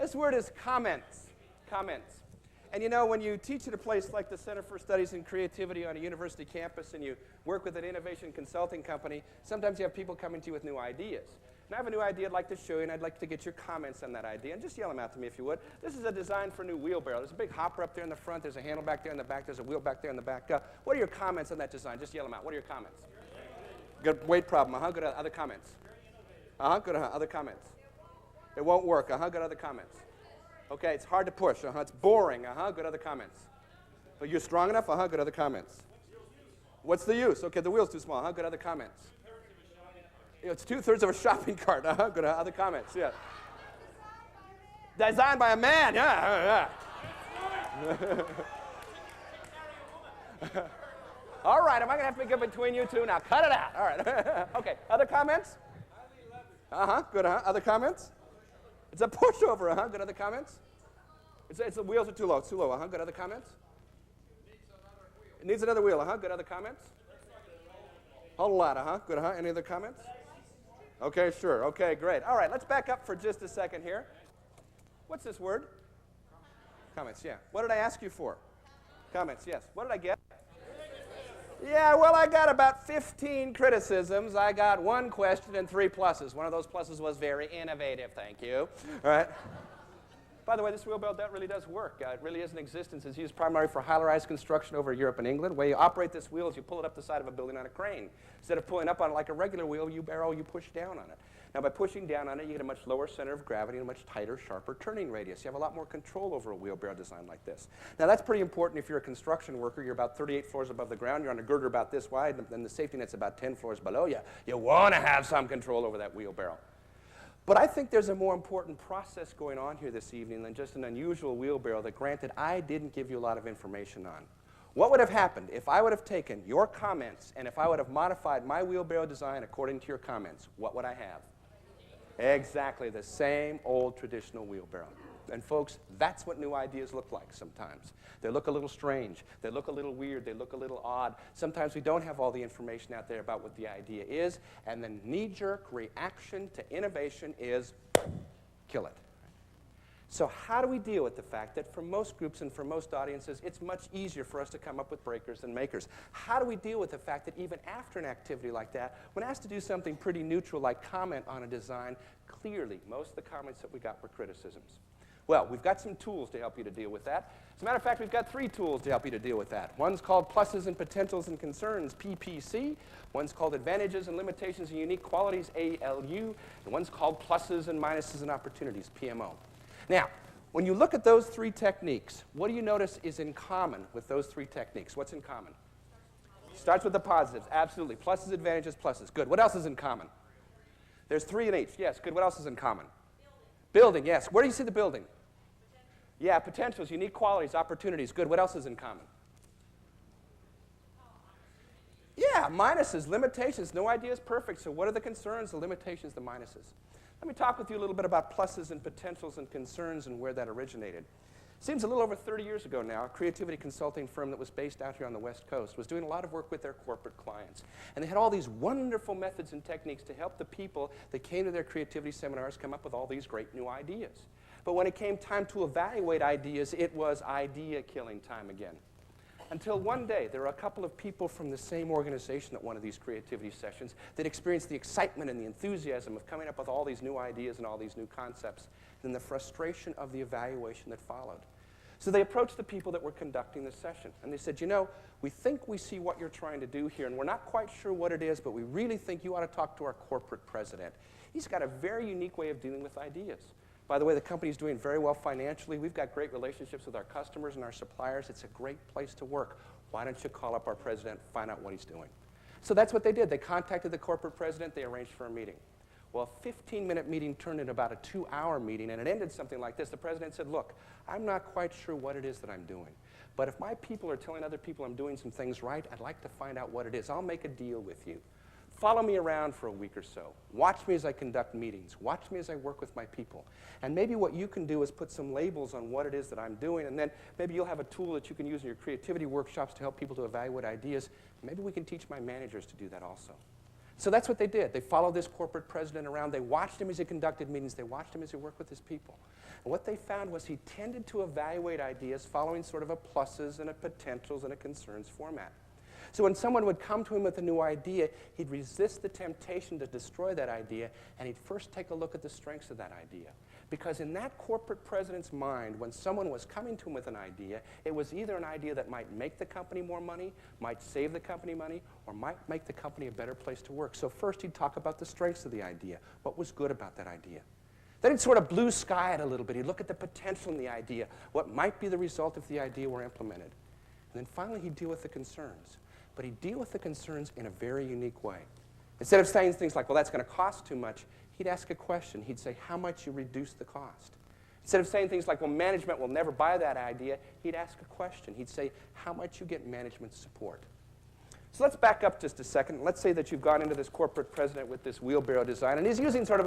This word is comments. Comments. And you know, when you teach at a place like the Center for Studies in Creativity on a university campus and you work with an innovation consulting company, sometimes you have people coming to you with new ideas. And I have a new idea I'd like to show you, and I'd like to get your comments on that idea. And just yell them out to me if you would. This is a design for a new wheelbarrow. There's a big hopper up there in the front. There's a handle back there in the back. There's a wheel back there in the back. What are your comments on that design? Just yell them out. What are your comments? Good weight problem. Good other comments. Good other comments. It won't work. Good other comments. Okay, it's hard to push. It's boring. Good other comments. But you're strong enough? Good other comments. What's the use? Okay, the wheel's too small. Good other comments. It's 2/3 of a shopping cart. Good other comments. Yeah. Designed by a man. Yeah. All right, am I going to have to pick up between you two now? Cut it out. All right. Okay, other comments? Good. Other comments? It's a pushover. Good. Other comments? It's the wheels are too low. It's too low. Good. Other comments? It needs another wheel. Good. Other comments? Whole lot. Good. Any other comments? Okay, sure. Okay, great. All right, let's back up for just a second here. What's this word? Comments. Yeah. What did I ask you for? Comments. Yes. What did I get? Yeah, well, I got about 15 criticisms. I got 1 question and 3 pluses. One of those pluses was very innovative. Thank you. All right. By the way, this wheelbarrow, that really does work. It really is in existence. It's used primarily for high-rise construction over Europe and England. The way you operate this wheel is you pull it up the side of a building on a crane. Instead of pulling up on it like a regular wheelbarrow, you push down on it. Now, by pushing down on it, you get a much lower center of gravity and a much tighter, sharper turning radius. You have a lot more control over a wheelbarrow design like this. Now, that's pretty important if you're a construction worker. You're about 38 floors above the ground. You're on a girder about this wide, and the safety net's about 10 floors below you. You want to have some control over that wheelbarrow. But I think there's a more important process going on here this evening than just an unusual wheelbarrow that, granted, I didn't give you a lot of information on. What would have happened if I would have taken your comments and if I would have modified my wheelbarrow design according to your comments? What would I have? Exactly the same old traditional wheelbarrow. And folks, that's what new ideas look like sometimes. They look a little strange. They look a little weird. They look a little odd. Sometimes we don't have all the information out there about what the idea is, and the knee-jerk reaction to innovation is kill it. So how do we deal with the fact that for most groups and for most audiences, it's much easier for us to come up with breakers than makers? How do we deal with the fact that even after an activity like that, when asked to do something pretty neutral like comment on a design, clearly most of the comments that we got were criticisms? Well, we've got some tools to help you to deal with that. As a matter of fact, we've got 3 tools to help you to deal with that. One's called Pluses and Potentials and Concerns, PPC. One's called Advantages and Limitations and Unique Qualities, ALU. And one's called Pluses and Minuses and Opportunities, PMO. Now, when you look at those 3 techniques, what do you notice is in common with those 3 techniques? What's in common? Starts with the positives, absolutely. Pluses, advantages, pluses. Good. What else is in common? There's 3 in each. Yes, good. What else is in common? Building, yes. Where do you see the building? Yeah, potentials, unique qualities, opportunities. Good. What else is in common? Yeah, minuses, limitations. No idea is perfect. So what are the concerns, the limitations, the minuses? Let me talk with you a little bit about pluses and potentials and concerns and where that originated. Seems a little over 30 years ago now, a creativity consulting firm that was based out here on the West Coast was doing a lot of work with their corporate clients. And they had all these wonderful methods and techniques to help the people that came to their creativity seminars come up with all these great new ideas. But when it came time to evaluate ideas, it was idea-killing time again. Until one day, there were a couple of people from the same organization at one of these creativity sessions that experienced the excitement and the enthusiasm of coming up with all these new ideas and all these new concepts, and the frustration of the evaluation that followed. So they approached the people that were conducting the session, and they said, you know, we think we see what you're trying to do here, and we're not quite sure what it is, but we really think you ought to talk to our corporate president. He's got a very unique way of dealing with ideas. By the way, the company's doing very well financially. We've got great relationships with our customers and our suppliers. It's a great place to work. Why don't you call up our president, find out what he's doing? So that's what they did. They contacted the corporate president. They arranged for a meeting. Well, a 15-minute meeting turned into about a 2-hour meeting, and it ended something like this. The president said, look, I'm not quite sure what it is that I'm doing, but if my people are telling other people I'm doing some things right, I'd like to find out what it is. I'll make a deal with you. Follow me around for a week or so. Watch me as I conduct meetings. Watch me as I work with my people. And maybe what you can do is put some labels on what it is that I'm doing, and then maybe you'll have a tool that you can use in your creativity workshops to help people to evaluate ideas. Maybe we can teach my managers to do that also. So that's what they did. They followed this corporate president around. They watched him as he conducted meetings. They watched him as he worked with his people. And what they found was he tended to evaluate ideas following sort of a pluses and a potentials and a concerns format. So when someone would come to him with a new idea, he'd resist the temptation to destroy that idea, and he'd first take a look at the strengths of that idea. Because in that corporate president's mind, when someone was coming to him with an idea, it was either an idea that might make the company more money, might save the company money, or might make the company a better place to work. So first he'd talk about the strengths of the idea, what was good about that idea. Then he'd sort of blue sky it a little bit. He'd look at the potential in the idea, what might be the result if the idea were implemented. And then finally he'd deal with the concerns. But he'd deal with the concerns in a very unique way. Instead of saying things like, well, that's going to cost too much, he'd ask a question. He'd say, how much you reduce the cost? Instead of saying things like, well, management will never buy that idea, he'd ask a question. He'd say, how much you get management support? So let's back up just a second. Let's say that you've gone into this corporate president with this wheelbarrow design, and he's using sort of